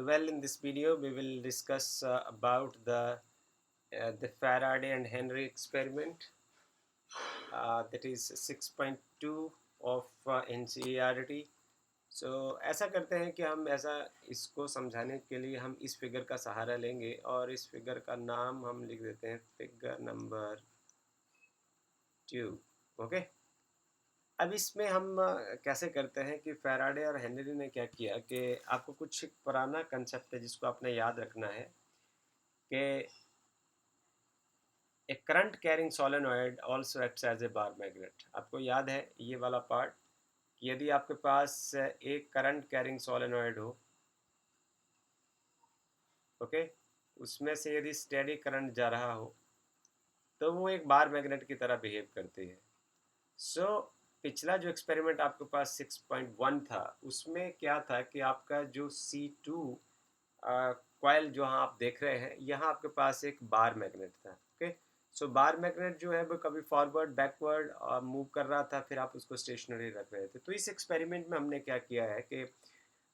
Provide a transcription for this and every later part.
Well, in this video, we will discuss about the Faraday and Henry experiment. That is 6.2 of NCERT. So ऐसा करते हैं कि हम ऐसा इसको समझाने के लिए हम इस फिगर का सहारा लेंगे और इस फिगर का नाम हम लिख देते हैं फिगर नंबर 2। ओके, अब इसमें हम कैसे करते हैं कि फैराडे और हेनरी ने क्या किया कि आपको कुछ एक पुराना कंसेप्ट है जिसको आपने याद रखना है कि a current carrying solenoid also acts as a bar magnet. आपको याद है ये वाला पार्ट कि यदि आपके पास एक करंट कैरिंग सोलेनॉइड हो, ओके, उसमें से यदि स्टेडी करंट जा रहा हो तो वो एक बार मैग्नेट की तरह बिहेव करती है। सो पिछला जो एक्सपेरिमेंट आपके पास 6.1 था उसमें क्या था कि आपका जो C2 कॉइल जो आप देख रहे हैं, यहाँ आपके पास एक बार मैग्नेट था। ओके, सो बार मैग्नेट जो है वो कभी फॉरवर्ड बैकवर्ड मूव कर रहा था, फिर आप उसको स्टेशनरी रख रहे थे। तो इस एक्सपेरिमेंट में हमने क्या किया है कि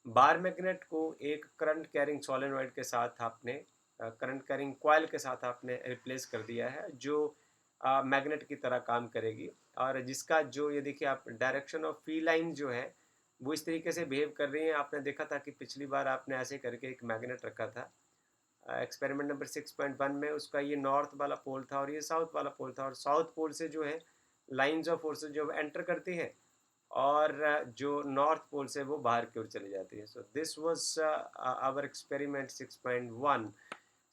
बार मैग्नेट को एक करंट कैरिंग सोलेनॉइड के साथ आपने करंट कैरिंग कॉइल के साथ आपने रिप्लेस कर दिया है, जो मैग्नेट की तरह काम करेगी और जिसका जो ये देखिए आप डायरेक्शन ऑफ फी लाइन जो है वो इस तरीके से बिहेव कर रही है। आपने देखा था कि पिछली बार आपने ऐसे करके एक मैग्नेट रखा था एक्सपेरिमेंट नंबर 6.1 में, उसका ये नॉर्थ वाला पोल था और ये साउथ वाला पोल था, और साउथ पोल से जो है लाइंस ऑफ फोर्सेस जो एंटर करती हैं और जो नॉर्थ पोल से वो बाहर की ओर चली जाती है। So this was our experiment 6.1।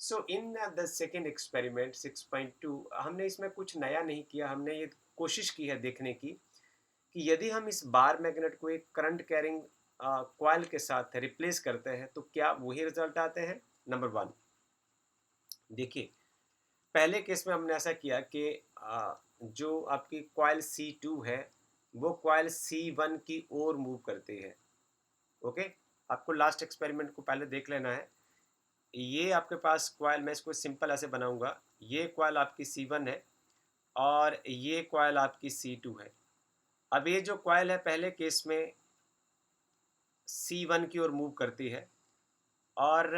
So in the second experiment 6.2 हमने इसमें कुछ नया नहीं किया। हमने ये कोशिश की है देखने की कि यदि हम इस बार मैग्नेट को एक करंट कैरिंग कॉइल के साथ रिप्लेस करते हैं तो क्या वही रिजल्ट आते हैं। नंबर 1, देखिए पहले केस में हमने ऐसा किया कि जो आपकी कॉइल C2 है वो कॉइल C1 की ओर मूव करती है। ओके, आपको लास्ट एक्सपेरिमेंट को पहले देख लेना है। ये आपके पास कॉइल, मैं इसको सिंपल ऐसे बनाऊंगा, ये कॉइल आपकी C1 है और ये कॉइल आपकी C2 है। अब ये जो कॉइल है पहले केस में C1 की ओर मूव करती है और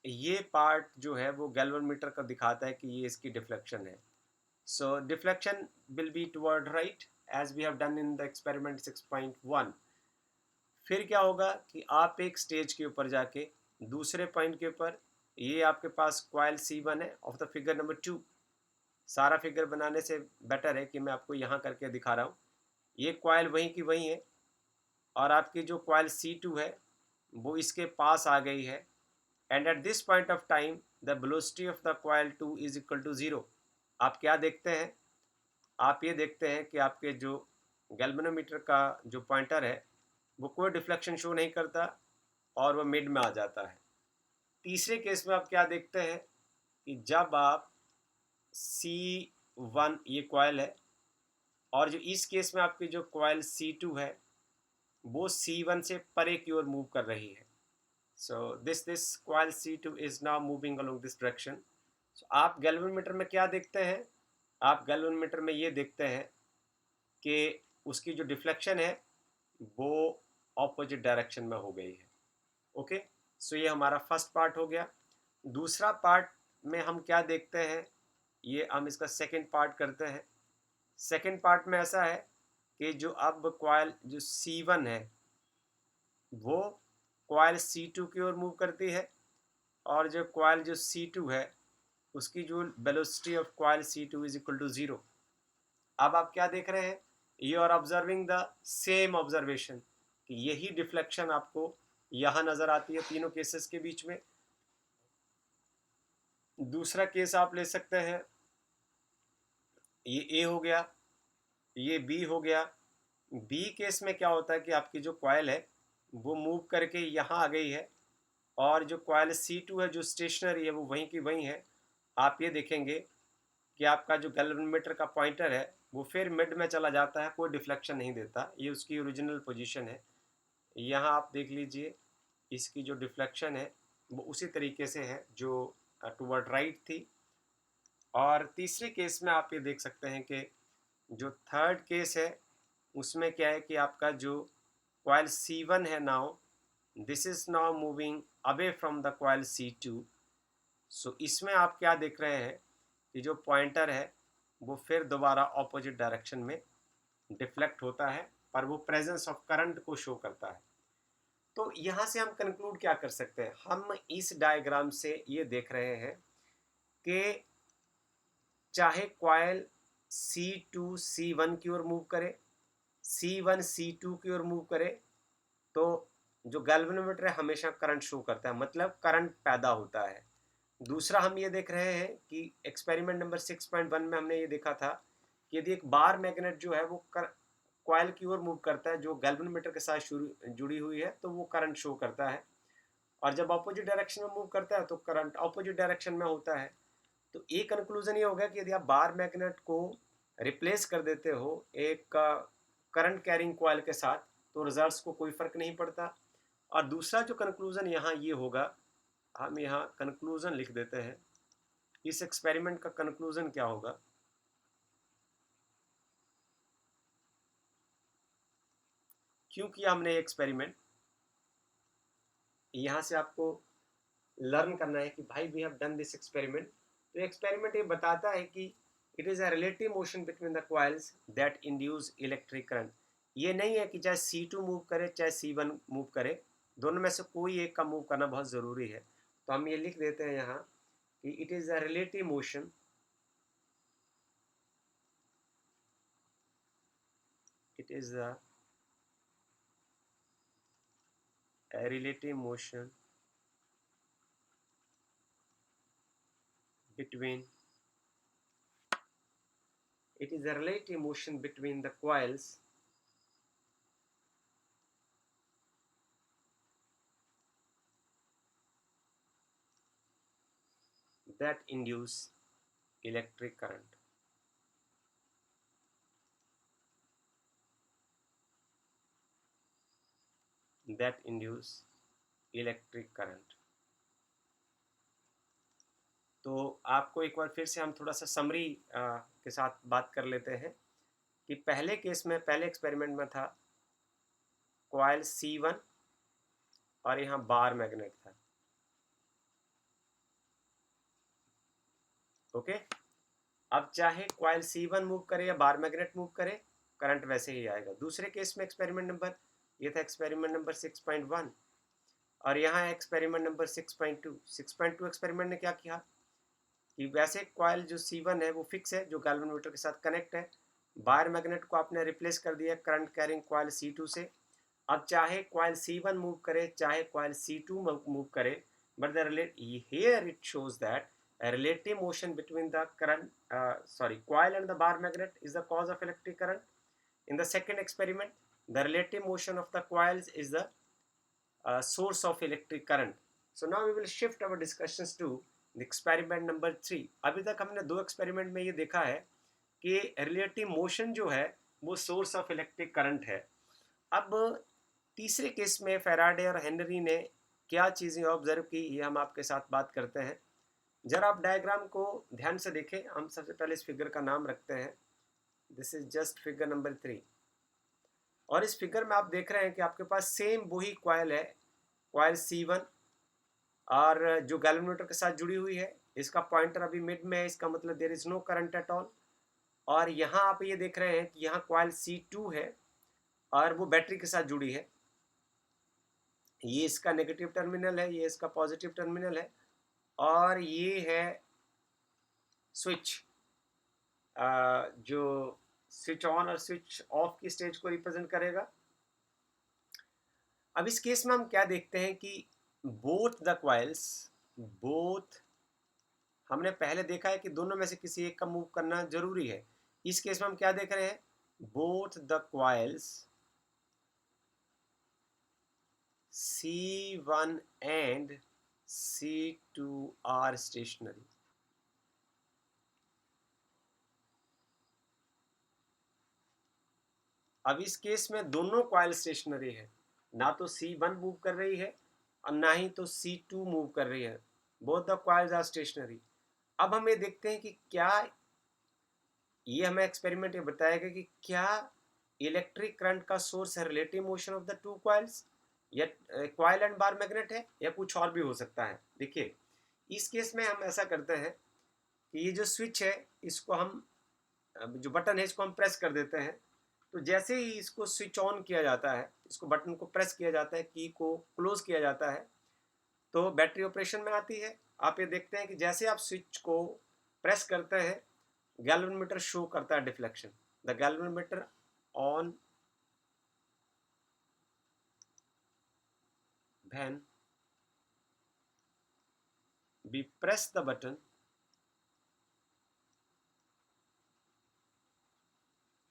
ये पार्ट जो है वो गैल्वेनोमीटर का दिखाता है कि ये इसकी डिफ्लेक्शन है। So deflection will be toward right as we have done in the experiment 6.1। फिर क्या होगा कि आप एक स्टेज के ऊपर जाके दूसरे पॉइंट के ऊपर, ये आपके पास कॉइल C1 है ऑफ द फिगर नंबर 2। सारा फिगर बनाने से बेटर है कि मैं आपको यहाँ करके दिखा रहा हूँ। ये कॉइल वहीं की वहीं है और आपकी जो कॉइल C2 है वो इसके पास आ गई है and at this point of time the velocity of the coil 2 is equal to 0। आप क्या देखते हैं, आप ये देखते हैं कि आपके जो गैल्वेनोमीटर का जो पॉइंटर है वो कोई डिफ्लेक्शन शो नहीं करता और वो मिड में आ जाता है। तीसरे केस में आप क्या देखते हैं कि जब आप C1 ये कॉइल है और जो इस केस में आपकी जो कॉइल C2 है वो C1 से परे की ओर मूव कर रही है। So this coil C2 is now moving along this direction. आप गैल्वेनोमीटर में क्या देखते हैं, आप गैल्वेनोमीटर में ये देखते हैं कि उसकी जो डिफ्लेक्शन है वो ऑपोजिट डायरेक्शन में हो गई है। ओके, सो ये हमारा फर्स्ट पार्ट हो गया। दूसरा पार्ट में हम क्या देखते हैं, ये हम इसका सेकंड पार्ट करते हैं। सेकंड पार्ट में ऐसा है कि जो अब कॉइल जो C1 है वो कॉइल C2 की ओर मूव करती है और जो कॉइल जो C2 है उसकी जो velocity of coil C2 is equal to 0। अब आप क्या देख रहे हैं, you are observing the same observation कि यही डिफ्लेक्शन आपको यहाँ नजर आती है तीनों केसेस के बीच में। दूसरा केस आप ले सकते हैं, ये ए हो गया, ये बी हो गया। बी केस में क्या होता है कि आपकी जो कॉइल है वो मूव करके यहाँ आ गई है और जो कॉइल C2 है जो स्टेशनरी है वो वहीं की वहीं है। आप ये देखेंगे कि आपका जो गैल्वेनोमीटर का पॉइंटर है वो फिर मिड में चला जाता है, कोई डिफ्लेक्शन नहीं देता, ये उसकी ओरिजिनल पोजीशन है। यहाँ आप देख लीजिए इसकी जो डिफ्लेक्शन है वो उसी तरीके से है जो टुवर्ड राइट थी। और तीसरे केस में आप ये देख सकते हैं कि जो थर्ड केस है उसमें क्या है कि आपका जो कॉइल C1 है now this is now moving away from the coil C2। सो इसमें आप क्या देख रहे हैं कि जो पॉइंटर है वो फिर दोबारा ऑपोजिट डायरेक्शन में डिफ्लेक्ट होता है, पर वो प्रेजेंस ऑफ करंट को शो करता है। तो यहाँ से हम कंक्लूड क्या कर सकते हैं, हम इस डायग्राम से ये देख रहे हैं कि चाहे कॉइल C2 C1 की ओर मूव करे, C1 C2 की ओर मूव करे, तो जो गैल्वेनोमीटर है हमेशा करंट शो करता है, मतलब करंट पैदा होता है। दूसरा हम ये देख रहे हैं कि एक्सपेरिमेंट नंबर 6.1 में हमने ये देखा था कि यदि एक बार मैग्नेट जो है वो कॉइल की ओर मूव करता है जो गैल्वेनोमीटर के साथ जुड़ी हुई है, तो वो करंट शो करता है। और जब ऑपोजिट डायरेक्शन में मूव करता है तो करंट ऑपोजिट डायरेक्शन में होता है। तो एक कंक्लूजन ये होगा कि यदि आप बार मैग्नेट को रिप्लेस कर देते हो एक करंट कैरिंग कॉइल के साथ, तो रिजल्ट्स को कोई फर्क नहीं पड़ता। और दूसरा जो कंक्लूजन यहाँ ये होगा, हम यहाँ कंक्लूजन लिख देते हैं। इस एक्सपेरिमेंट का कंक्लूजन क्या होगा, क्योंकि हमने एक्सपेरिमेंट यहाँ से आपको लर्न करना है कि भाई we have done this experiment. तो एक्सपेरिमेंट ये बताता है कि it is a relative motion between the coils that induce electric current. ये नहीं है कि चाहे C2 मूव करे चाहे C1 मूव करे, दोनों में से कोई एक का मूव करना बहुत ज़रूरी है। तो हम ये लिख देते हैं यहाँ कि it is a relative motion, it is a relative motion between, it is a relative motion between the coils that induce electric current। that induce electric current। तो आपको एक बार फिर से हम थोड़ा सा समरी के साथ बात कर लेते हैं कि पहले केस में, पहले एक्सपेरिमेंट में था कॉइल C1 और यहाँ बार मैग्नेट था। ओके, अब चाहे कॉइल C1 मूव करे या बार मैग्नेट मूव करे, करंट वैसे ही आएगा। दूसरे केस में एक्सपेरिमेंट नंबर, ये था एक्सपेरिमेंट नंबर 6.1 और यहाँ है एक्सपेरिमेंट नंबर 6.2। 6.2 एक्सपेरिमेंट ने क्या किया कि वैसे कॉइल जो C1 है वो फिक्स है, जो गैल्वेनोमीटर के साथ कनेक्ट है। बार मैग्नेट को आपने रिप्लेस कर दिया करंट कैरिंग कॉइल C2 से। अब चाहे कॉइल C1 मूव करे चाहे कॉइल C2 मूव करे, but the here it shows that a relative motion between the coil and the bar magnet is the cause of electric current. In the second experiment, the relative motion of the coils is the source of electric current. So now we will shift our discussions to the experiment number 3। अभी तक हमने दो experiment में ये देखा है कि relative motion जो है वो सोर्स ऑफ इलेक्ट्रिक करंट है। अब तीसरे केस में फैराडे और हेनरी ने क्या चीज़ें ऑब्जर्व की, ये हम आपके साथ बात करते हैं। जरा आप डायग्राम को ध्यान से देखें। हम सबसे पहले इस फिगर का नाम रखते हैं, this is just figure number 3। और इस फिगर में आप देख रहे हैं कि आपके पास सेम वही कॉइल है, कॉइल C1, और जो गैल्वेनोमीटर के साथ जुड़ी हुई है। इसका पॉइंटर अभी मिड में है, इसका मतलब there is no current at all. और यहाँ आप ये देख रहे हैं कि यहाँ कॉइल C2 है और वो बैटरी के साथ जुड़ी है। ये इसका नेगेटिव टर्मिनल है, ये इसका पॉजिटिव टर्मिनल है, और ये है स्विच, जो स्विच ऑन और स्विच ऑफ की स्टेज को रिप्रेजेंट करेगा। अब इस केस में हम क्या देखते हैं कि बोथ द कॉइल्स, बोथ, हमने पहले देखा है कि दोनों में से किसी एक का मूव करना जरूरी है। इस केस में हम क्या देख रहे हैं, both the coils C1 and C2 are stationary। अब इस केस में दोनों कॉइल स्टेशनरी है, ना तो C1 मूव कर रही है और ना ही तो C2 मूव कर रही है। Both the coils are stationary. अब हम ये देखते हैं कि क्या ये हमें एक्सपेरिमेंट ये बताएगा कि क्या इलेक्ट्रिक करंट का सोर्स है relative motion of the two coils. या कॉइल एंड बार मैग्नेट है या कुछ और भी हो सकता है। देखिए इस केस में हम ऐसा करते हैं कि ये जो स्विच है इसको हम जो बटन है इसको हम प्रेस कर देते हैं। तो जैसे ही इसको स्विच ऑन किया जाता है, इसको बटन को प्रेस किया जाता है, की को क्लोज किया जाता है, तो बैटरी ऑपरेशन में आती है। आप ये देखते हैं कि जैसे आप स्विच को प्रेस करते हैं गैल्वेनोमीटर शो करता है deflection. The galvanometer on when we press the button,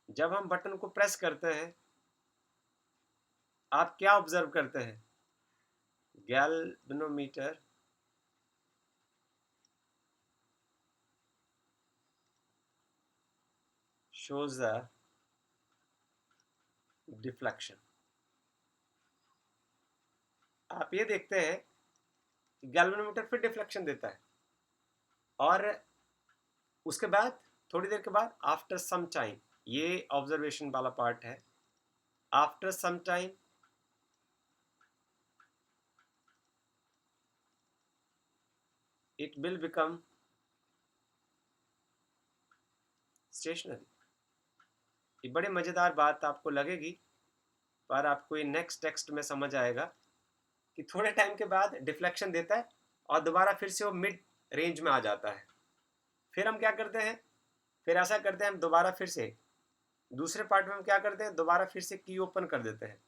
जब हम बटन को प्रेस करते हैं आप क्या ऑब्जर्व करते हैं? Galvanometer shows the deflection। आप ये देखते हैं कि गैल्वेनोमीटर फिर डिफ्लेक्शन देता है और उसके बाद थोड़ी देर के बाद आफ्टर सम टाइम, ये ऑब्जर्वेशन वाला पार्ट है, after some time it will become stationary। ये बड़े मज़ेदार बात आपको लगेगी पर आपको ये नेक्स्ट टेक्स्ट में समझ आएगा कि थोड़े टाइम के बाद डिफ्लेक्शन देता है और दोबारा फिर से वो मिड रेंज में आ जाता है। फिर हम क्या करते हैं, फिर ऐसा करते हैं हम दोबारा फिर से दूसरे पार्ट में हम क्या करते हैं, दोबारा फिर से की ओपन कर देते हैं।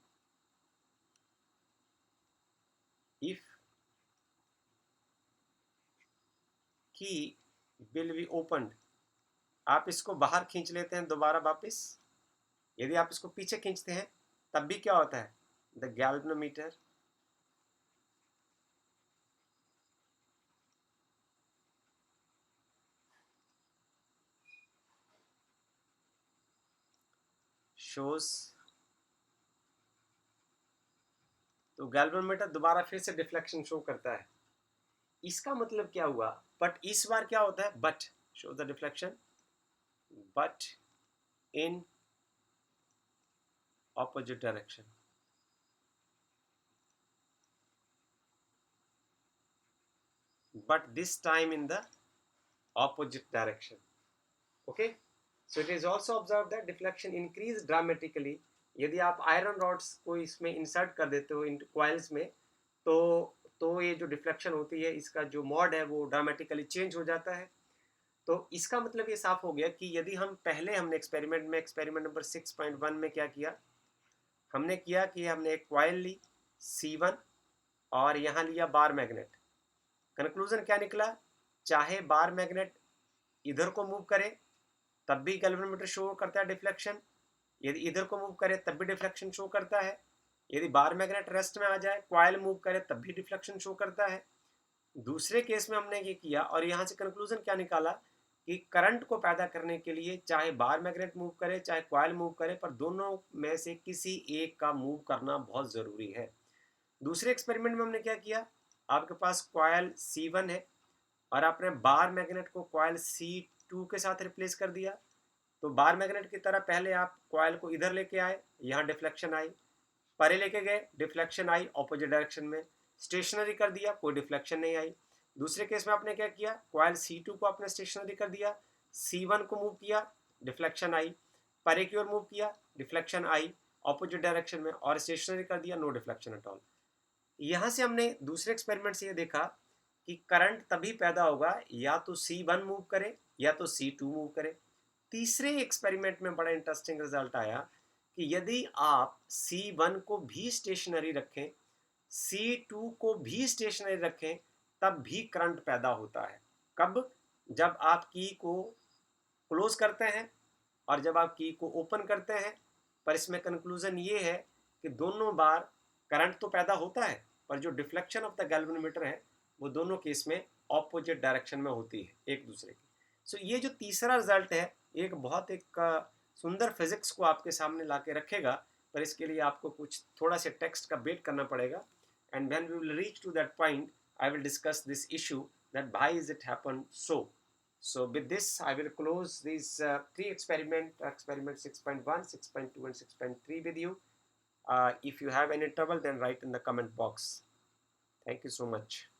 इफ की विल बी ओपनड, आप इसको बाहर खींच लेते हैं दोबारा वापस। यदि आप इसको पीछे खींचते हैं तब भी क्या होता है, द गैल्वेनोमीटर शोज, तो गैल्वेनोमीटर दोबारा फिर से डिफ्लेक्शन शो करता है। इसका मतलब क्या हुआ, बट इस बार क्या होता है, but show the deflection but in opposite direction। But this time in the opposite direction। Okay, so it is also observed that deflection increase dramatically। यदि आप आयरन रॉड्स को इसमें इंसर्ट कर देते हो इन कॉइल्स में तो ये जो डिफ्लेक्शन होती है इसका जो मॉड है वो ड्रामेटिकली चेंज हो जाता है। तो इसका मतलब ये साफ हो गया कि यदि हम पहले हमने एक्सपेरिमेंट नंबर 6.1 में क्या किया, हमने किया कि हमने एक कॉइल ली C1 और यहाँ लिया बार मैग्नेट। कंक्लूजन क्या निकला, चाहे बार मैग्नेट इधर को मूव करे तब भी गैल्वेनोमीटर शो करता है डिफ्लेक्शन, यदि इधर को मूव करे तब भी डिफ्लेक्शन शो करता है, यदि बार मैग्नेट रेस्ट में आ जाए कॉइल मूव करे तब भी डिफ्लेक्शन शो करता है। दूसरे केस में हमने ये किया और यहाँ से कंक्लूजन क्या निकाला कि करंट को पैदा करने के लिए चाहे बार मैग्नेट मूव करे चाहे कॉइल मूव करे, पर दोनों में से किसी एक का मूव करना बहुत ज़रूरी है। दूसरे एक्सपेरिमेंट में हमने क्या किया, आपके पास कॉइल C1 है और आपने बार मैग्नेट को कॉइल C2 के साथ रिप्लेस कर दिया। तो बार मैग्नेट की तरह पहले आप कॉइल को इधर लेके आए, यहाँ डिफ्लेक्शन आई, परे लेके गए डिफ्लेक्शन आई ऑपोजिट डायरेक्शन में, स्टेशनरी कर दिया कोई डिफ्लेक्शन नहीं आई। दूसरे केस में आपने क्या किया, कॉइल C2 को आपने स्टेशनरी कर दिया, C1 को मूव किया डिफ्लेक्शन आई, परे की ओर मूव किया डिफ्लेक्शन आई ऑपोजिट डायरेक्शन में, और स्टेशनरी कर दिया नो डिफ्लेक्शन एट ऑल। यहाँ से हमने दूसरे एक्सपेरिमेंट से ये देखा कि करंट तभी पैदा होगा या तो C1 मूव करे या तो C2 मूव करे। तीसरे एक्सपेरिमेंट में बड़ा इंटरेस्टिंग रिजल्ट आया कि यदि आप C1 को भी स्टेशनरी रखें C2 को भी स्टेशनरी रखें तब भी करंट पैदा होता है। कब, जब आप की को क्लोज करते हैं और जब आप की को ओपन करते हैं। पर इसमें कंक्लूजन ये है कि दोनों बार करंट तो पैदा होता है पर जो डिफ्लेक्शन ऑफ द गैल्वेनोमीटर है वो दोनों केस में ऑपोजिट डायरेक्शन में होती है एक दूसरे की। सो ये जो तीसरा रिजल्ट है एक बहुत एक सुंदर फिजिक्स को आपके सामने ला के रखेगा, पर इसके लिए आपको कुछ थोड़ा से टेक्स्ट का वेट करना पड़ेगा। And when we will reach to that point I will discuss this issue that why is it happen so. So with this, I will close these three experiment 6.1, 6.2 and 6.3 with you. If you have any trouble, then write in the comment box. Thank you so much.